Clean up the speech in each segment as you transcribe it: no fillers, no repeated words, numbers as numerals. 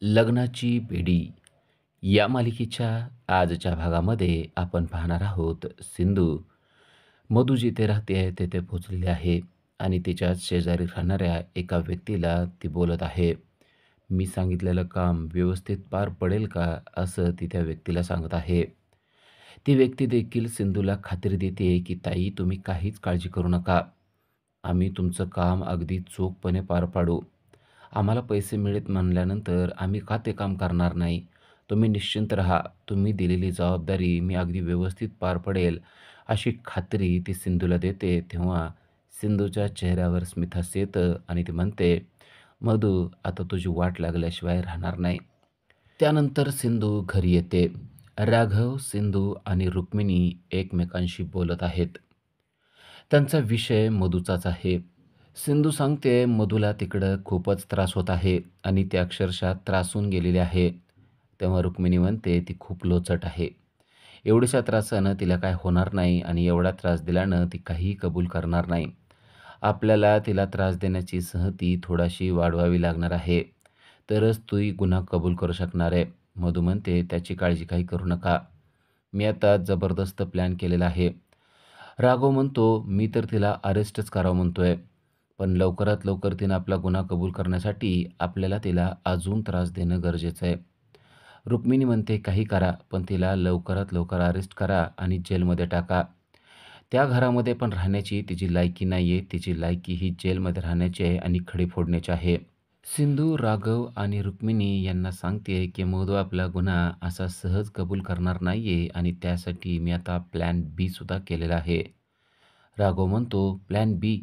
लग्नाची बेडी या मालिकेच्या आजच्या भागामध्ये आपण पाहणार आहोत सिंधू. मधू जिथे राहते आहे तेथे पोहोचलेली आहे आणि तिच्याच शेजारी राहणाऱ्या एका व्यक्तीला ती बोलत आहे. मी सांगितलेलं काम व्यवस्थित पार पडेल का, असं ती त्या व्यक्तीला सांगत आहे. ती व्यक्ती देखील सिंधूला खात्री देते की ताई, तुम्ही काहीच काळजी करू नका. आम्ही तुमचं काम अगदी चोखपणे पार पाडू. आम्हाला पैसे मिळत म्हणल्यानंतर आम्ही का ते काम करणार नाही. तुम्ही निश्चिंत राहा. तुम्ही दिलेली जबाबदारी मी अगदी व्यवस्थित पार पडेल, अशी खात्री ती सिंधूला देते. तेव्हा सिंधूच्या चेहऱ्यावर स्मितहास्य येतं आणि ती म्हणते, मधू, आता तुझी वाट लागल्याशिवाय राहणार नाही. त्यानंतर सिंधू घरी येते. राघव, सिंधू आणि रुक्मिणी एकमेकांशी बोलत आहेत. त्यांचा विषय मधूचाच आहे. सिंधू सांगते मधूला तिकडं खूपच त्रास होत आहे आणि ती अक्षरशः त्रासून गेलेली आहे. तेव्हा रुक्मिणी म्हणते ती खूप लोचट आहे. एवढ्याशा त्रासानं तिला काय होणार नाही आणि एवढा त्रास दिल्यानं ती काहीही कबूल करणार नाही. आपल्याला तिला त्रास देण्याची सहती थोडीशी वाढवावी लागणार आहे. तरच ती गुन्हा कबूल करू शकणार आहे. मधू म्हणते त्याची काळजी काही करू नका. मी आता जबरदस्त प्लॅन केलेला आहे. राघव म्हणतो मी तर तिला अरेस्टच करावं म्हणतोय. पण लवकरात लवकर तिनं आपला गुन्हा कबूल करण्यासाठी आपल्याला तिला अजून त्रास देणं गरजेचं आहे. रुक्मिणी म्हणते काही करा, पण तिला लवकरात लवकर अरेस्ट करा आणि जेलमध्ये टाका. त्या घरामध्ये पण राहण्याची तिची लायकी नाही आहे. तिची लायकी ही जेलमध्ये राहण्याची आहे आणि खडी फोडण्याची आहे. सिंधू, राघव आणि रुक्मिणी यांना सांगते की मधू आपला गुन्हा असा सहज कबूल करणार नाही आहे आणि त्यासाठी मी आता प्लॅन बी सुद्धा केलेला आहे. राघव म्हणतो प्लॅन बी?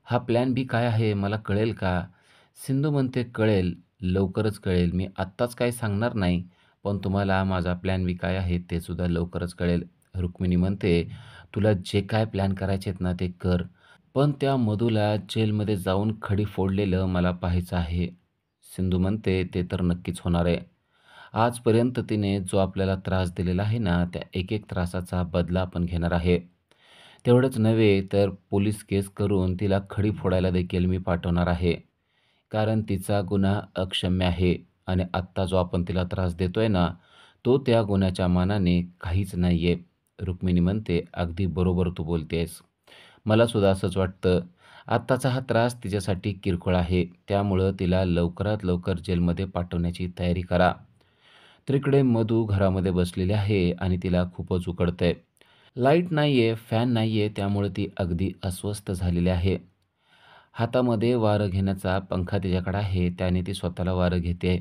हा प्लॅन बी काय आहे, मला कळेल का? सिंधू म्हणते कळेल, लवकरच कळेल. मी आत्ताच काही सांगणार नाही, पण तुम्हाला माझा प्लॅन बी काय आहे ते सुद्धा लवकरच कळेल. रुक्मिणी म्हणते तुला जे काय प्लॅन करायचे आहेत ना ते कर, पण त्या मधूला जेलमध्ये जाऊन खडी फोडलेलं मला पाहायचं आहे. सिंधू म्हणते ते तर नक्कीच होणार आहे. आजपर्यंत तिने जो आपल्याला त्रास दिलेला आहे ना, त्या एक एक त्रासाचा बदला आपण घेणार आहे. तेवढंच नव्हे तर पोलीस केस करून तिला खडी फोडायला देखील मी पाठवणार आहे. कारण तिचा गुन्हा अक्षम्य आहे आणि आत्ता जो आपण तिला त्रास देतोय ना, तो त्या गुन्ह्याच्या मानाने काहीच नाही आहे. रुक्मिणी म्हणते अगदी बरोबर तू बोलतेस. मला सुद्धा असंच वाटतं. आत्ताचा हा त्रास तिच्यासाठी किरकोळ आहे. त्यामुळं तिला लवकरात लवकर जेलमध्ये पाठवण्याची तयारी करा. तर इकडे मधू घरामध्ये बसलेली आहे आणि तिला खूपच उकडतंय. लाईट नाही आहे, फॅन नाही आहे, त्यामुळे ती अगदी अस्वस्थ झालेली आहे. हातामध्ये वारं घेण्याचा पंखा तिच्याकडे आहे, त्याने ती स्वतःला वारं घेते.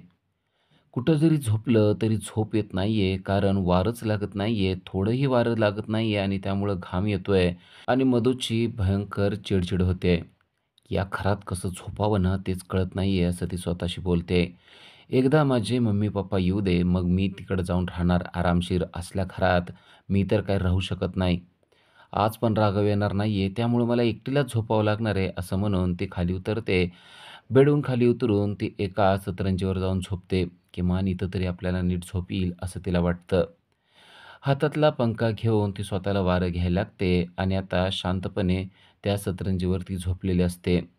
कुठं जरी झोपलं तरी झोप येत नाही आहे, कारण वारंच लागत नाही आहे, थोडंही वारं लागत नाही आहे आणि त्यामुळं घाम येतोय आणि मधूची भयंकर चिडचिड होते. या घरात कसं झोपावं ना तेच कळत नाही आहे, असं ती स्वतःशी बोलते. एकदा माझे मम्मी पप्पा येऊ दे, मग मी तिकडं जाऊन राहणार आरामशीर. असल्या घरात मी तर काही राहू शकत नाही. आज पण राघव येणार नाही आहे, त्यामुळे मला एकटीलाच झोपावं लागणार आहे, असं म्हणून ती खाली उतरते. बेडून खाली उतरून ती एका सतरंजीवर जाऊन झोपते. किमान इथं तरी आपल्याला नीट झोप येईल असं तिला वाटतं. हातातला पंखा घेऊन ती स्वतःला वारं घ्यायला लागते आणि आता शांतपणे त्या सतरंजीवरती झोपलेली असते.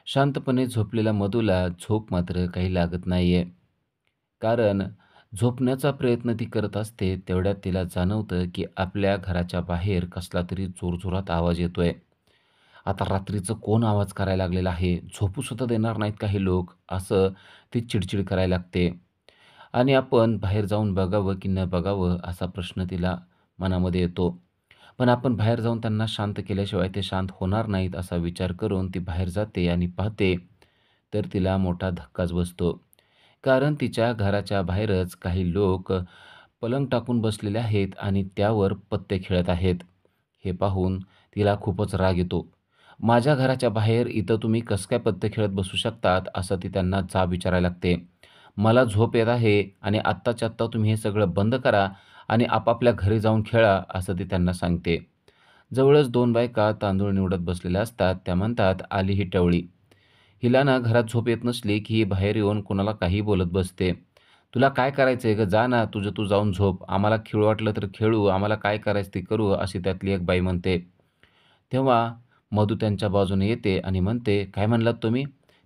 शांतपणे झोपलेल्या मधूला झोप मात्र काही लागत नाहीये. कारण झोपण्याचा प्रयत्न ती करत असते, तेवढ्यात तिला जाणवतं की आपल्या घराच्या बाहेर कसला तरी जोरजोरात आवाज येतोय. आता रात्रीचं कोण आवाज करायला लागलेला आहे, झोपूसुद्धा देणार नाहीत काही लोक, असं ती चिडचिड करायला लागते. आणि आपण बाहेर जाऊन बघावं की न बघावं असा प्रश्न तिला मनामध्ये येतो. पण आपण बाहेर जाऊन त्यांना शांत केल्याशिवाय ते शांत होणार नाहीत असा विचार करून ती बाहेर जाते आणि पाहते तर तिला मोठा धक्काच बसतो. कारण तिच्या घराच्या बाहेरच काही लोक पलंग टाकून बसलेले आहेत आणि त्यावर पत्ते खेळत आहेत. हे पाहून तिला खूपच राग येतो. माझ्या घराच्या बाहेर इथं तुम्ही कसं काय पत्ते खेळत बसू शकतात, असं ती त्यांना जाब विचारायला लागते. मला झोप येत आहे आणि आत्ताच्या आत्ता तुम्ही हे सगळं बंद करा आणि आपापल्या घरी जाऊन खेळा, असं ती त्यांना सांगते. जवळच दोन बायका तांदूळ निवडत बसलेल्या असतात. त्या म्हणतात आली ही टवळी. हिला ना घरात झोप येत नसली की ही बाहेर येऊन कोणाला काही बोलत बसते. तुला काय करायचंय गं, जा ना तुझं तू जाऊन झोप. आम्हाला खेळू वाटलं तर खेळू, आम्हाला काय करायचं ते करू, अशी त्यातली एक बाई म्हणते. तेव्हा मधू त्यांच्या बाजूने येते आणि म्हणते काय म्हणलात तुम्ही?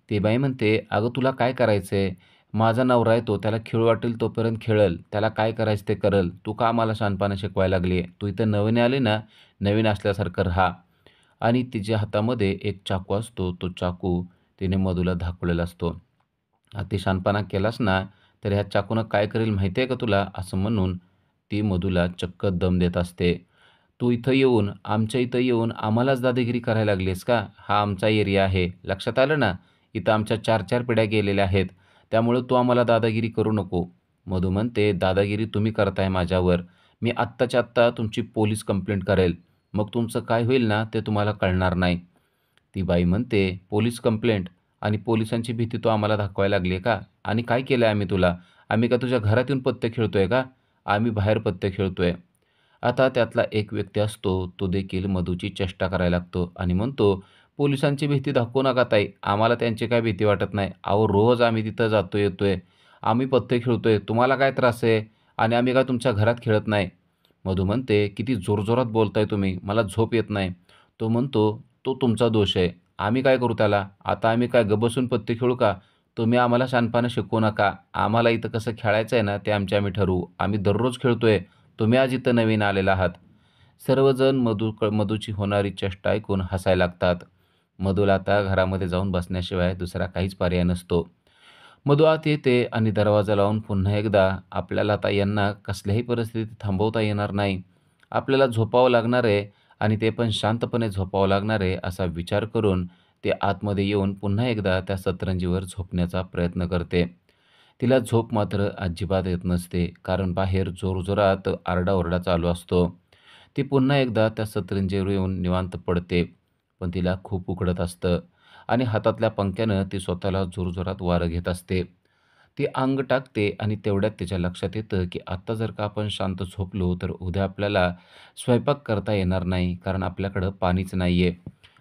ती बाई म्हणते अगं तुला काय करायचंय? माझा नवरा आहे तो, त्याला खेळू वाटेल तोपर्यंत खेळेल, त्याला काय करायचं ते करेल. तू का मला शहाणपणा शिकवायला लागली आहे? तू इथं नवीन आली ना, नवीन असल्यासारखं राहा." आणि तिच्या हातामध्ये एक चाकू असतो. तो चाकू तिने मधूला दाखवलेला असतो. "अति शहाणपणा केलास ना, तर ह्या चाकूनं काय करेल माहिती आहे का तुला?" असं म्हणून ती मधूला चक्क दम देत असते. "तू इथं येऊन, आमच्या इथं येऊन आम्हालाच दादागिरी करायला लागलीस का? हा आमचा एरिया आहे. लक्षात आलं ना? इथं आमच्या 4-4 पिढ्या गेलेल्या आहेत. त्यामुळं तू आम्हाला दादागिरी करू नको." मधू म्हणते, "दादागिरी तुम्ही करताय माझ्यावर. मी आत्ताच्या आत्ता तुमची पोलीस कंप्लेंट करेल. मग तुमचं काय होईल ना, ते तुम्हाला कळणार नाही." ती बाई म्हणते, "पोलीस कंप्लेंट आणि पोलिसांची भीती तू आम्हाला दाखवायला लागली आहे का? आणि काय केलंय आम्ही तुला? आम्ही का तुझ्या घरात येऊन पत्ते खेळतोय का? आम्ही बाहेर पत्ते खेळतोय." आता त्यातला एक व्यक्ती असतो, तो देखील मधूची चेष्टा करायला लागतो आणि म्हणतो, "पोलिसांची भीती दाखवू नका ताई. आम्हाला त्यांची काही भीती वाटत नाही. अहो, रोज आम्ही तिथं जातो येतोय. आम्ही पत्ते खेळतोय. तुम्हाला काय त्रास आहे? आणि आम्ही काय तुमच्या घरात खेळत नाही." मधू म्हणते, "किती जोरजोरात बोलताय तुम्ही. मला झोप येत नाही." तो म्हणतो, "तो तुमचा दोष आहे. आम्ही काय करू त्याला? आता आम्ही काय गप्प बसून पत्ते खेळू का? तुम्ही आम्हाला शहाणपणा शिकवू नका. आम्हाला इथं कसं खेळायचं आहे ना, ते आम्ही ठरवू. आम्ही दररोज खेळतोय. तुम्ही आज इथं नवीन आलेला आहात." सर्वजण मधूची होणारी चेष्टा ऐकून हसायला लागतात. मधूला आता घरामध्ये जाऊन बसण्याशिवाय दुसरा काहीच पर्याय नसतो. मधू आत येते आणि दरवाजा लावून पुन्हा एकदा आपल्याला आता यांना कसल्याही परिस्थितीत थांबवता येणार नाही. आपल्याला झोपावं लागणार आहे आणि ते पण शांतपणे झोपावं लागणार आहे असा विचार करून ते आतमध्ये येऊन पुन्हा एकदा त्या सतरंजीवर झोपण्याचा प्रयत्न करते. तिला झोप मात्र अजिबात येत नसते कारण बाहेर जोरजोरात आरडाओरडा चालू असतो. ती पुन्हा एकदा त्या सतरंजीवर येऊन निवांत पडते. पण तिला खूप उकडत असतं आणि हातातल्या पंख्यानं ती स्वतःला जोरजोरात वारं घेत असते. ती अंग टाकते आणि तेवढ्यात तिच्या लक्षात येतं, की आत्ता जर का आपण शांत झोपलो, तर उद्या आपल्याला स्वयंपाक करता येणार नाही, कारण आपल्याकडं पाणीच नाही आहे.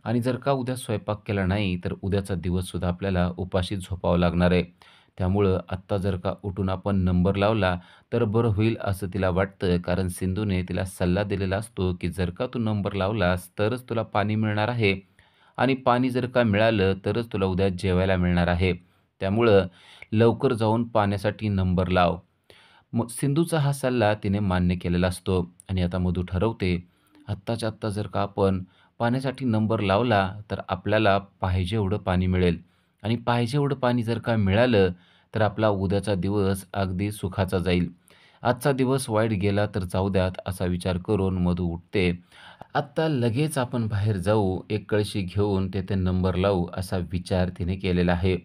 आणि जर का उद्या स्वयंपाक केला नाही, तर उद्याचा दिवससुद्धा आपल्याला उपाशी झोपावं लागणार आहे. त्यामुळं आत्ता जर का उठून आपण नंबर लावला, तर बरं होईल असं तिला वाटतं. कारण सिंधूने तिला सल्ला दिलेला असतो, की जर का तू नंबर लावलास, तरच तुला पाणी मिळणार आहे आणि पाणी जर का मिळालं, तरच तुला उद्या जेवायला मिळणार आहे. त्यामुळं लवकर जाऊन पाण्यासाठी नंबर लाव. मग सिंधूचा हा सल्ला तिने मान्य केलेला असतो आणि आता मधू ठरवते, आत्ताच्या आत्ता जर का आपण पाण्यासाठी नंबर लावला, तर आपल्याला पाहिजे एवढं पाणी मिळेल आणि पाहिजे एवढं पाणी जर का मिळालं, तर आपला उद्याचा दिवस अगदी सुखाचा जाईल. आजचा दिवस वाईट गेला तर जाऊ द्यात, असा विचार करून मधू उठते. आत्ता लगेच आपण बाहेर जाऊ, एक कळशी घेऊन तेथे नंबर लावू, असा विचार तिने केलेला आहे.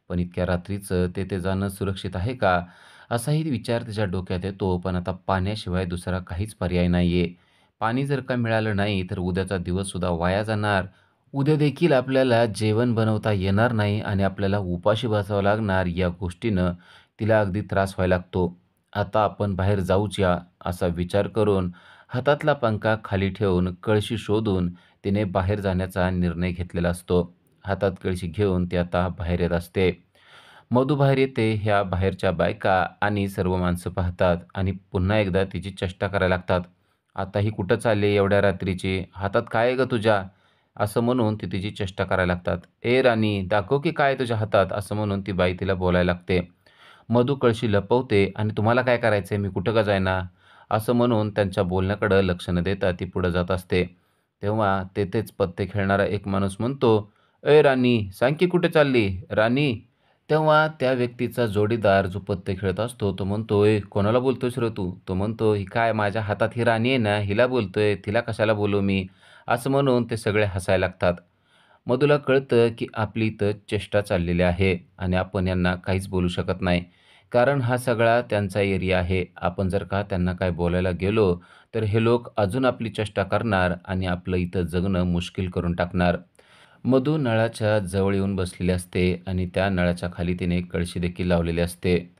पण इतक्या रात्रीचं तेथे जाणं सुरक्षित आहे का? असाही विचार तिच्या डोक्यात येतो. पण आता पाण्याशिवाय दुसरा काहीच पर्याय नाहीये. पाणी जर का मिळालं नाही, तर उद्याचा दिवससुद्धा वाया जाणार. उद्या देखील आपल्याला जेवण बनवता येणार नाही आणि आपल्याला उपाशी बसावं लागणार. या गोष्टीनं तिला अगदी त्रास व्हायला लागतो. आता आपण बाहेर जाऊच या, असा विचार करून हातातला पंखा खाली ठेवून कळशी शोधून तिने बाहेर जाण्याचा निर्णय घेतलेला असतो. हातात कळशी घेऊन ती आता बाहेर येत असते. मधू बाहेर येते. ह्या बाहेरच्या बायका आणि सर्व माणसं पाहतात आणि पुन्हा एकदा तिची चेष्टा करायला लागतात. "आता ही कुठं चालली एवढ्या रात्रीची? हातात काय आहे गं तुझ्या?" असं म्हणून ती तिची चेष्टा करायला लागतात. "ए राणी, दाखव की काय आहे तुझ्या हातात?" असं म्हणून ती बाई तिला बोलायला लागते. मधू कळशी लपवते आणि "तुम्हाला काय करायचंय? मी कुठं का जाईना?" असं म्हणून त्यांच्या बोलण्याकडं लक्ष न देता ती पुढे जात असते. तेव्हा तेथेच पत्ते खेळणारा एक माणूस म्हणतो, "ए राणी, सांग की कुठे चालली? राणी." तेव्हा त्या व्यक्तीचा जोडीदार जो पत्ते खेळत असतो, तो म्हणतो, "ए, कोणाला बोलतोयस रे तू?" तो म्हणतो, "ही काय माझ्या हातात ही राणी आहे ना, हिला बोलतोय. तिला कशाला बोलू मी?" असं म्हणून ते सगळे हसायला लागतात. मधूला कळतं, की आपली इथं चेष्टा चाललेली आहे आणि आपण यांना काहीच बोलू शकत नाही. कारण हा सगळा त्यांचा एरिया आहे. आपण जर का त्यांना काय बोलायला गेलो, तर हे लोक अजून आपली चेष्टा करणार आणि आपलं इथं जगणं मुश्कील करून टाकणार. मधू नळाच्या जवळ येऊन बसलेली असते आणि त्या नळाच्या खाली तिने कळशी देखील लावलेली असते.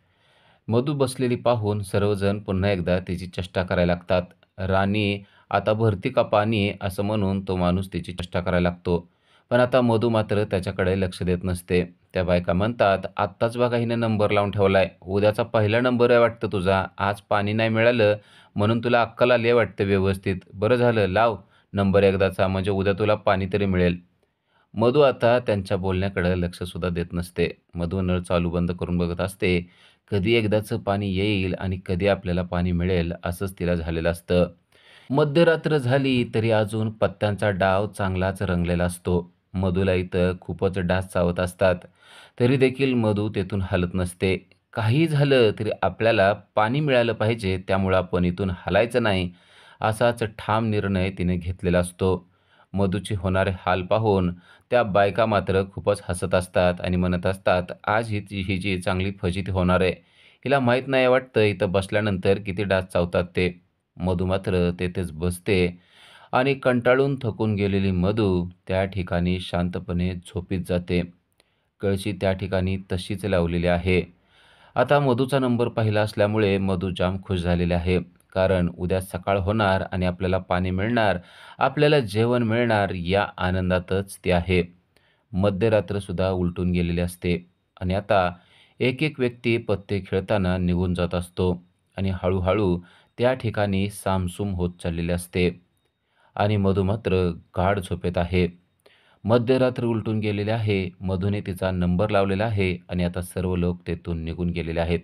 मधू बसलेली पाहून सर्वजण पुन्हा एकदा तिची चेष्टा करायला लागतात. "राणी, आता भरती का पाणी?" असं म्हणून तो माणूस तिची चेष्टा करायला लागतो. पण आता मधू मात्र त्याच्याकडे लक्ष देत नसते. त्या बायका म्हणतात, "आत्ताच बघा हिने नंबर लावून ठेवलाय. उद्याचा पहिला नंबर आहे वाटतं तुझा. आज पाणी नाही मिळालं म्हणून तुला अक्कल आली आहे वाटतं व्यवस्थित. बरं झालं लाव नंबर एकदाचा, म्हणजे उद्या तुला पाणी तरी मिळेल." मधू आता त्यांच्या बोलण्याकडे लक्षसुद्धा देत नसते. मधू नळ चालू बंद करून बघत असते. कधी एकदाचं पाणी येईल आणि कधी आपल्याला पाणी मिळेल असंच तिला झालेलं असतं. मध्यरात्र झाली तरी अजून पत्त्यांचा डाव चांगलाच रंगलेला असतो. मधूला इथं खूपच डास चावत असतात. तरी देखील मधू तेथून हलत नसते. काहीही झालं तरी आपल्याला पाणी मिळालं पाहिजे, त्यामुळं आपण इथून हलायचं नाही, असाच ठाम निर्णय तिने घेतलेला असतो. मधूचे होणारे हाल पाहून त्या बायका मात्र खूपच हसत असतात आणि म्हणत असतात, आज हिची चांगली फजिती होणार आहे. हिला माहीत नाही वाटतं इथं बसल्यानंतर किती डास चावतात ते. मधू मात्र तेथेच बसते आणि कंटाळून थकून गेलेली मधू त्या ठिकाणी शांतपणे झोपीत जाते. कळशी त्या ठिकाणी तशीच लावलेली आहे. आता मधूचा नंबर पहिला असल्यामुळे मधू जाम खुश झालेली आहे. कारण उद्या सकाळ होणार आणि आपल्याला पाणी मिळणार, आपल्याला जेवण मिळणार या आनंदातच ती आहे. मध्यरात्रसुद्धा उलटून गेलेली असते आणि आता एक एक व्यक्ती पत्ते खेळताना निघून जात असतो आणि हळूहळू त्या ठिकाणी सामसूम होत चाललेले असते आणि मधू मात्र गाढ झोपेत आहे. मध्यरात्र उलटून गेलेले आहे. मधूने तिचा नंबर लावलेला आहे आणि आता सर्व लोक तेथून निघून गेलेले आहेत.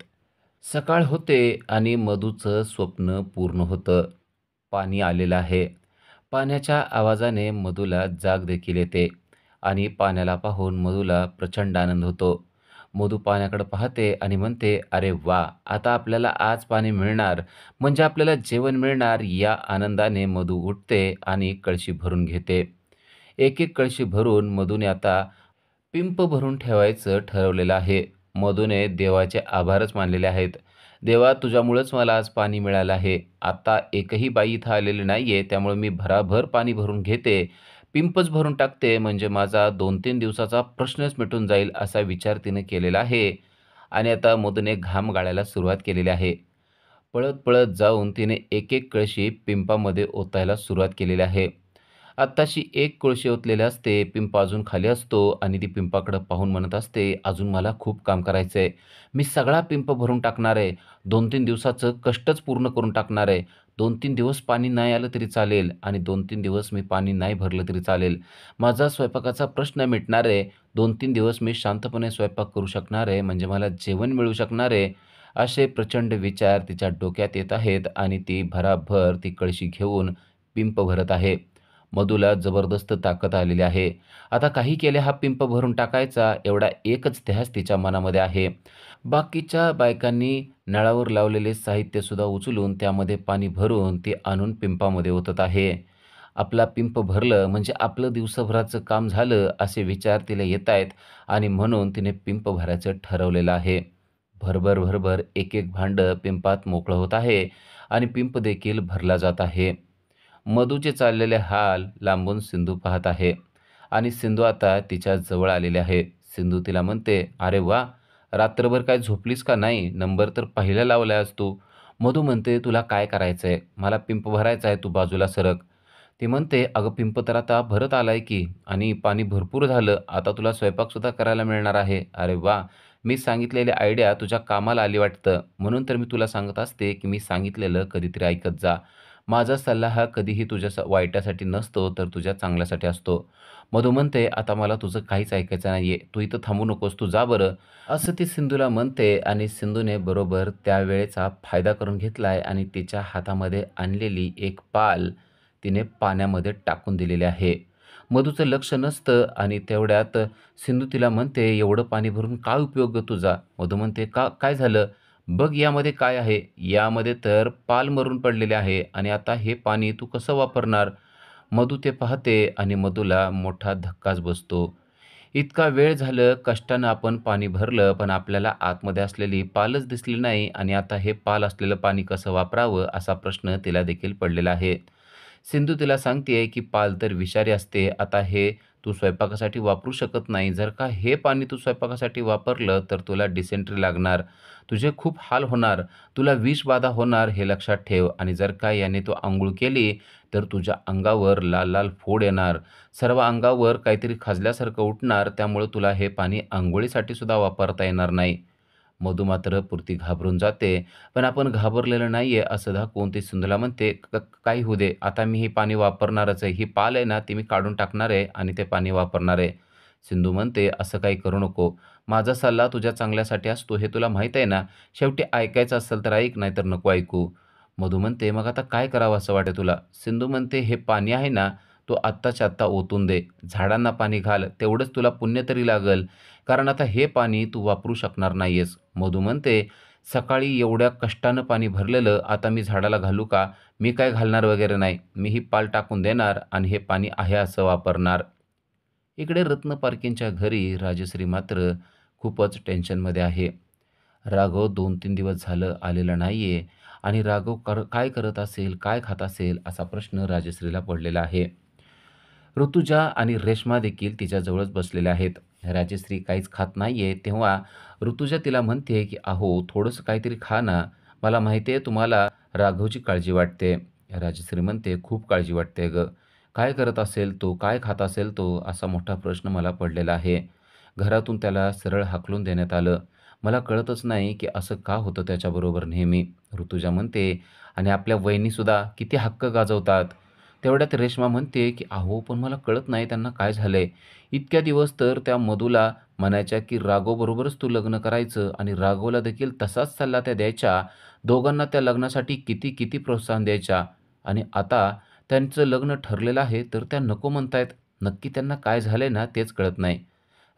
सकाळ होते आणि मधूचं स्वप्न पूर्ण होतं. पाणी आलेलं आहे. पाण्याच्या आवाजाने मधूला जाग देखील येते आणि पाण्याला पाहून मधूला प्रचंड आनंद होतो. मधू पाण्याकडे पाहते आणि म्हणते, "अरे वा, आता आपल्याला आज पाणी मिळणार, म्हणजे आपल्याला जेवण मिळणार." या आनंदाने मधू उठते आणि कळशी भरून घेते. एक-एक कळशी भरून मधूने आता पिंप भरून ठेवायचं ठरवलेलं आहे. मधूने देवाचे आभारच मानलेले आहेत. "देवा, तुझ्यामुळंच मला आज पाणी मिळालं आहे. आता एकही बाई इथं आलेली नाहीये, त्यामुळे मी भराभर पाणी भरून घेते. पिंपच भरून टाकते, म्हणजे माझा 2-3 दिवसाचा प्रश्नच मिटून जाईल." असा विचार तिने केलेला आहे आणि आता मधूने घाम गाळायला सुरुवात केलेली आहे. पळत-पळत जाऊन तिने एक-एक कळशी पिंपामध्ये ओतायला सुरुवात केलेली आहे. आत्ताशी एक कोळशी ओतलेले असते, पिंप अजून खाली असतो आणि ती पिंपाकडे पाहून म्हणत असते, "अजून मला खूप काम करायचं आहे. मी सगळा पिंप भरून टाकणार आहे. 2-3 दिवसाचं कष्टच पूर्ण करून टाकणार आहे. 2-3 दिवस पाणी नाही आलं तरी चालेल आणि 2-3 दिवस मी पाणी नाही भरलं तरी चालेल. माझा स्वयंपाकाचा प्रश्न मिटणार आहे. 2-3 दिवस मी शांतपणे स्वयंपाक करू शकणार आहे, म्हणजे मला जेवण मिळू शकणार आहे." असे प्रचंड विचार तिच्या डोक्यात येत आहेत आणि ती भराभर ती कळशी घेऊन पिंप भरत आहे. मधूला जबरदस्त ताकद आलेली आहे. आता काही केले हा पिंप भरून टाकायचा, एवढा एकच ध्यास तिच्या मनामध्ये आहे. बाकीच्या बायकांनी नळावर लावलेले साहित्यसुद्धा उचलून त्यामध्ये पाणी भरून ते आणून पिंपामध्ये ओतत आहे. आपला पिंप भरलं म्हणजे आपलं दिवसभराचं काम झालं असे विचार तिला येत आहेत आणि म्हणून तिने पिंप भरायचं ठरवलेलं आहे. भरभर, भरभर एक-एक भांडं पिंपात मोकळं होत आहे आणि पिंप देखील भरला जात आहे. मधूचे चाललेले हाल लांबून सिंधू पाहत आहे आणि सिंधू आता तिच्या जवळ आलेली आहे. सिंधू तिला म्हणते, "अरे वा, रात्रभर काय झोपलीस का नाही? नंबर तर पहिला लावलाय आज तू." मधू म्हणते, "तुला काय करायचं आहे? मला पिंप भरायचा आहे, तू बाजूला सरक." ती म्हणते, "अगं पिंप तर आता भरत आलाय की आणि पाणी भरपूर झालं. आता तुला स्वयंपाकसुद्धा करायला मिळणार आहे." "अरे वा, मी सांगितलेली आयडिया तुझ्या कामाला आली वाटतं. म्हणून तर मी तुला सांगत असते की मी सांगितलेलं कधीतरी ऐकत जा. माझा सल्ला हा कधीही तुझ्या वाईटासाठी नसतो, तर तुझ्या चांगल्यासाठी असतो." मधू म्हणते, "आता मला तुझं काहीच ऐकायचं नाहीये. तू इथं थांबू नकोस, तू जा बरं." असं ती सिंधूला म्हणते आणि सिंधूने बरोबर त्यावेळेचा फायदा करून घेतलाय आणि तिच्या हातामध्ये आणलेली एक पाल तिने पाण्यामध्ये टाकून दिलेली आहे. मधूचं लक्ष नसतं आणि तेवढ्यात सिंधू तिला म्हणते, "एवढं पाणी भरून काय उपयोग गं तुझा?" मधू म्हणते, "का काय झालं? बघ यामध्ये काय आहे? यामध्ये तर पाल मरून पडलेले आहे आणि आता हे पाणी तू कसं वापरणार?" मधू ते पाहते आणि मधूला मोठा धक्काच बसतो. इतका वेळ झालं कष्टानं आपण पाणी भरलं, पण आपल्याला आतमध्ये असलेली पालच दिसली नाही आणि आता हे पाल असलेलं पाणी कसं वापरावं असा प्रश्न तिला देखील पडलेला आहे. सिंधू तिला सांगते की पाल तर विषारी असते. आता हे तू स्वयंपाकासाठी वापरू शकत नाही. जर का हे पाणी तू स्वयंपाकासाठी वापरलं तर तुला डिसेंट्री लागणार. तुझे खूप हाल होणार. तुला विषबाधा होणार हे लक्षात ठेव आणि जर का याने तू अंघोळ केली तर तुझ्या अंगावर लाल-लाल फोड येणार. सर्व अंगावर काहीतरी खाजल्यासारखं उठणार. त्यामुळं तुला हे पाणी अंघोळीसाठी सुद्धा वापरता येणार नाही. मधू मात्र पुरती घाबरून जाते. पण आपण घाबरलेलं नाहीये असं दाखवून ती सिंधूला म्हणते, काही होऊ दे, आता मी हे पाणी वापरणारच आहे. ही पाल आहे ना, ती मी काढून टाकणार आहे आणि ते पाणी वापरणार आहे." सिंधू म्हणते, "असं काही करू नको. माझा सल्ला तुझ्या चांगल्यासाठी असतो हे तुला माहीत आहे ना. शेवटी ऐकायचं असेल तर ऐक, नाहीतर नको ऐकू." मधू म्हणते, "मग आता काय करावं असं वाटतं तुला?" सिंधू म्हणते, "हे पाणी आहे ना, तो आत्ताच्या आत्ता ओतून दे. झाडांना पाणी घाल, तेवढंच तुला पुण्य तरी लागेल. कारण आता हे पाणी तू वापरू शकणार नाहीयेस." मधू म्हणते, "सकाळी एवढ्या कष्टानं पाणी भरलेलं आता मी झाडाला घालू का? मी काय घालणार वगैरे नाही. मी ही पाल टाकून देणार आणि हे पाणी आहे असं वापरणार." इकडे रत्न पारखेंच्या घरी राजश्री मात्र खूपच टेन्शनमध्ये आहे. राघव 2-3 दिवस झालं आलेला नाहीये आणि राघव काय करत असेल, काय खात असेल असा प्रश्न राजश्रीला पडलेला आहे. ऋतुजा आणि रेश्मा देखील तिच्याजवळच बसलेल्या आहेत. राजश्री काहीच खात नाहीये, तेव्हा ऋतुजा तिला म्हणते, की "अहो, थोडंसं काहीतरी खा ना. मला माहिती आहे तुम्हाला राघवची काळजी वाटते." राजश्री म्हणते, "खूप काळजी वाटते गं. काय करत असेल तो? काय खात असेल तो? असा मोठा प्रश्न मला पडलेला आहे. घरातून त्याला सरळ हाकलून देण्यात आलं. मला कळतच नाही, की असं का होतं त्याच्याबरोबर नेहमी." ऋतुजा म्हणते, "आणि आपल्या वहिनीसुद्धा किती हक्क गाजवतात." तेवढ्यात रेश्मा म्हणते, की "अहो, पण मला कळत नाही त्यांना काय झालंय? इतक्या दिवस तर त्या मधूला म्हणायच्या, की राघवबरोबरच तू लग्न करायचं आणि राघवला देखील तसाच सल्ला त्या द्यायच्या. दोघांना त्या लग्नासाठी किती प्रोत्साहन द्यायच्या आणि आता त्यांचं लग्न ठरलेलं आहे, तर त्या नको म्हणतायत. नक्की त्यांना काय झालंय ना, तेच कळत नाही."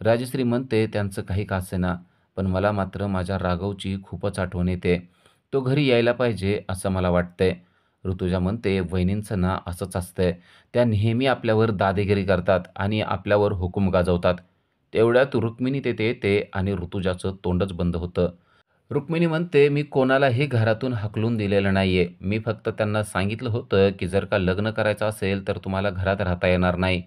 राजश्री म्हणते, "त्यांचं काही का असेना, पण मला मात्र माझ्या राघवची खूपच आठवण येते. तो घरी यायला पाहिजे असं मला वाटतंय." ऋतुजा म्हणते, "वहिनींचं ना असंच असतंय. त्या नेहमी आपल्यावर दादेगिरी करतात आणि आपल्यावर हुकूम गाजवतात." तेवढ्यात रुक्मिणी तिथे येते आणि ऋतुजाचं तोंडच बंद होतं. रुक्मिणी म्हणते, "मी कोणालाही घरातून हाकलून दिलेलं नाहीये. मी फक्त त्यांना सांगितलं होतं, की जर का लग्न करायचं असेल तर तुम्हाला घरात राहता येणार नाही.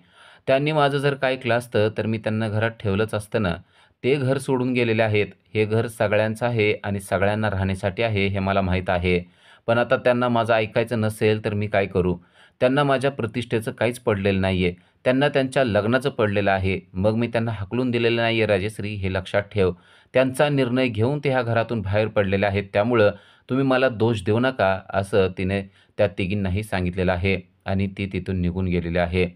त्यांनी माझं जर का ऐकलं असतं तर मी त्यांना घरात ठेवलंच असतं ना. ते घर सोडून गेलेले आहेत. हे घर सगळ्यांचं आहे आणि सगळ्यांना राहण्यासाठी आहे हे मला माहीत आहे. पण आता त्यांना माझं ऐकायचं नसेल तर मी काय करू? त्यांना माझ्या प्रतिष्ठेचं काहीच पडलेलं नाहीये. त्यांना त्यांच्या लग्नाचं पडलेलं आहे. मग मी त्यांना हाकलून दिलेलं नाहीये राजश्री, हे लक्षात ठेव. त्यांचा निर्णय घेऊन ते ह्या घरातून बाहेर पडलेले आहेत. त्यामुळं तुम्ही मला दोष देऊ नका, असं तिने त्या तिघींनाही सांगितलेलं आहे आणि ती तिथून निघून गेलेली आहे.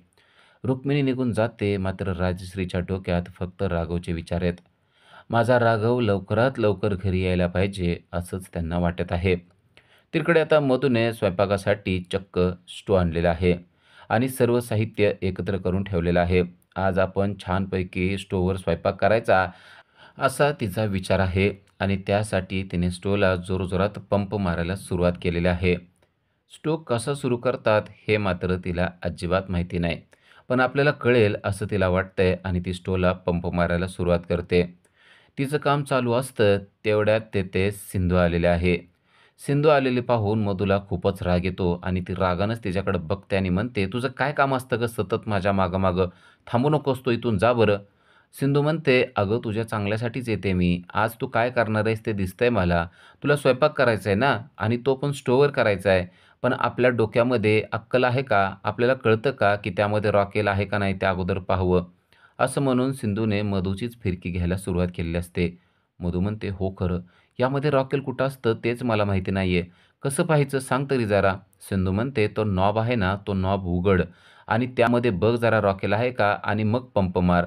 रुक्मिणी निघून जाते, मात्र राजश्रीच्या डोक्यात फक्त राघवचे विचार आहेत. माझा राघव लवकरात लवकर घरी यायला पाहिजे, असंच त्यांना वाटत आहे. तिकडे आता मधूने स्वयंपाकासाठी चक्क स्टोव्ह आणलेला आहे आणि सर्व साहित्य एकत्र करून ठेवलेलं आहे. आज आपण छानपैकी स्टोव्हवर स्वयंपाक करायचा, असा तिचा विचार आहे आणि त्यासाठी तिने स्टोव्हला जोरजोरात पंप मारायला सुरुवात केलेली आहे. स्टोव्ह कसा सुरू करतात हे मात्र तिला अजिबात माहिती नाही. पण आपल्याला कळेल असं तिला वाटतंय आणि ती स्टोव्हला पंप मारायला सुरुवात करते. तिचं काम चालू असतं तेवढ्यात तेथे सिंधू आलेले आहे. सिंधू आलेली पाहून मधूला खूपच राग येतो आणि ती रागानंच तिच्याकडे बघते आणि म्हणते, "तुझं काय काम असतं गं सतत माझ्या मागं-मागं? थांबू नकोस तू इथून जा बरं." सिंधू म्हणते, "अगं तुझ्या चांगल्यासाठीच येते मी. आज तू काय करणार आहेस ते दिसतंय मला. तुला स्वयंपाक करायचा आहे ना आणि तो पण स्टोव्हवर करायचा आहे. पण आपल्या डोक्यामध्ये अक्कल आहे का? आपल्याला कळतं का की त्यामध्ये रॉकेल आहे का नाही ते अगोदर पाहावं." असं म्हणून सिंधूने मधूचीच फिरकी घ्यायला सुरुवात केलेली असते. मधू म्हणते, "हो खरं. यामध्ये रॉकेल कुठं असतं तेच मला माहिती नाहीये. कसं पाहायचं सांग तरी जरा." सिंधू म्हणते, "तो नॉब आहे ना, तो नॉब उघड आणि त्यामध्ये बघ जरा रॉकेल आहे का आणि मग पंप मार."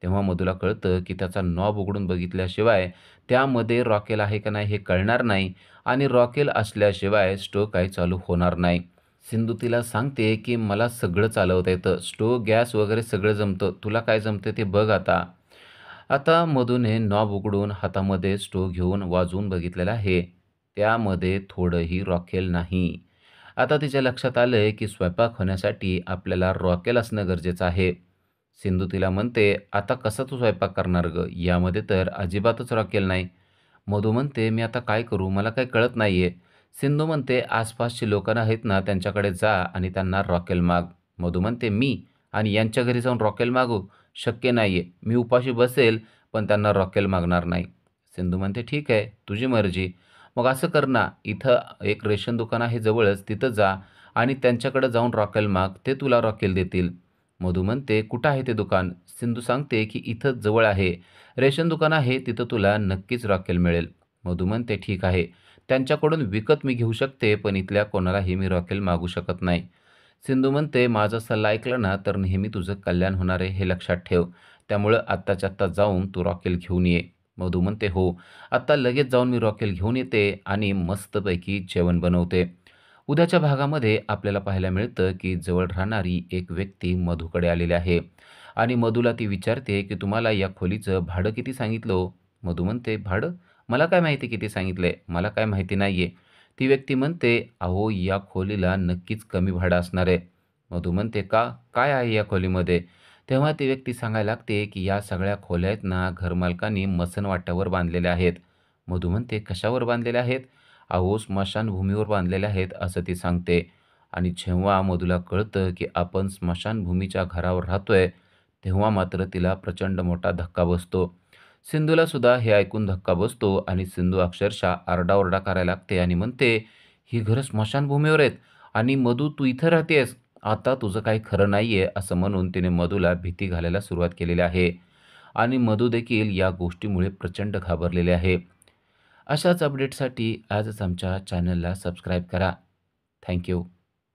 तेव्हा मधूला कळतं की त्याचा नॉब उघडून बघितल्याशिवाय त्यामध्ये रॉकेल आहे का नाही हे कळणार नाही आणि रॉकेल असल्याशिवाय स्टोव्ह काही चालू होणार नाही. सिंधू तिला सांगते, की "मला सगळं चालवता येतं. स्टोव्ह, गॅस वगैरे सगळं जमतं. तुला काय जमतं ते बघ आता." आता मधूने नॉब उघडून हातामध्ये स्टोव्ह घेऊन वाजवून बघितलेला आहे. त्यामध्ये थोडंही रॉकेल नाही. आता तिच्या लक्षात आलंय, की स्वयंपाक होण्यासाठी आपल्याला रॉकेल असणं गरजेचं आहे. सिंधू तिला म्हणते, "आता कसा तू स्वयंपाक करणार गं? यामध्ये तर अजिबातच रॉकेल नाही." मधू म्हणते, "मी आता काय करू? मला काही कळत नाहीये." सिंधू म्हणते, "आसपासची लोकं आहेत ना, त्यांच्याकडे जा आणि त्यांना रॉकेल माग." मधू म्हणते, "मी आणि यांच्या घरी जाऊन रॉकेल मागू? शक्य नाहीये. मी उपाशी बसेल, पण त्यांना रॉकेल मागणार नाही." सिंधू म्हणते, "ठीक आहे, तुझी मर्जी. मग असं कर ना, इथं एक रेशन दुकान आहे जवळच, तिथं जा आणि त्यांच्याकडे जाऊन रॉकेल माग. ते तुला रॉकेल देतील." मधू म्हणते, "कुठं आहे ते दुकान?" सिंधू सांगते, की "इथंच जवळ आहे. रेशन दुकान आहे, तिथं तुला नक्कीच रॉकेल मिळेल." मधू म्हणते, "ठीक आहे. त्यांच्याकडून विकत मी घेऊ शकते, पण इथल्या कोणालाही मी रॉकेल मागू शकत नाही." सिंधू म्हणते, "माझा सल्ला ऐकला ना, तर नेहमी तुझं कल्याण होणार आहे हे लक्षात ठेव. त्यामुळं आत्ताच्या आत्ता जाऊन तू रॉकेल घेऊन ये." मधू म्हणते, "हो, आत्ता लगेच जाऊन मी रॉकेल घेऊन येते आणि मस्तपैकी जेवण बनवते." उद्याच्या भागामध्ये आपल्याला पाहायला मिळतं, की जवळ राहणारी एक व्यक्ती मधूकडे आलेली आहे आणि मधूला ती विचारते, की "तुम्हाला या खोलीचं भाडं किती सांगितलं हो?" मधू म्हणते, "भाडं? मला काय माहिती किती सांगितलंय? मला काय माहिती नाहीये." ती व्यक्ती म्हणते, "अहो, या खोलीला नक्कीच कमी भाडं असणार आहे." मधू म्हणते, "का? काय आहे या खोलीमध्ये?" तेव्हा ती व्यक्ती सांगायला लागते, की "या सगळ्या खोल्या आहेत ना, घरमालकांनी मसणवाट्यावर बांधलेल्या आहेत." मधू म्हणते, "कशावर बांधलेल्या आहेत?" "अहो, स्मशानभूमीवर बांधलेल्या आहेत," असं ती सांगते. आणि जेव्हा मधूला कळतं, की आपण स्मशानभूमीच्या घरावर राहतोय, तेव्हा मात्र तिला प्रचंड मोठा धक्का बसतो. सिंधूला सुद्धा हे ऐकून धक्का बसतो आणि सिंधू अक्षरशः आरडाओरडा करायला लागते आणि म्हणते, "ही घरं स्मशानभूमीवर आहेत आणि मधू तू इथं राहतेस? आता तुझं काही खरं नाहीये." असं म्हणून तिने मधूला भीती घालायला सुरुवात केलेली आहे आणि मधू देखील या गोष्टीमुळे प्रचंड घाबरलेले आहे. अशाच अपडेटसाठी आजच आमच्या चॅनलला सबस्क्राईब करा. Thank you.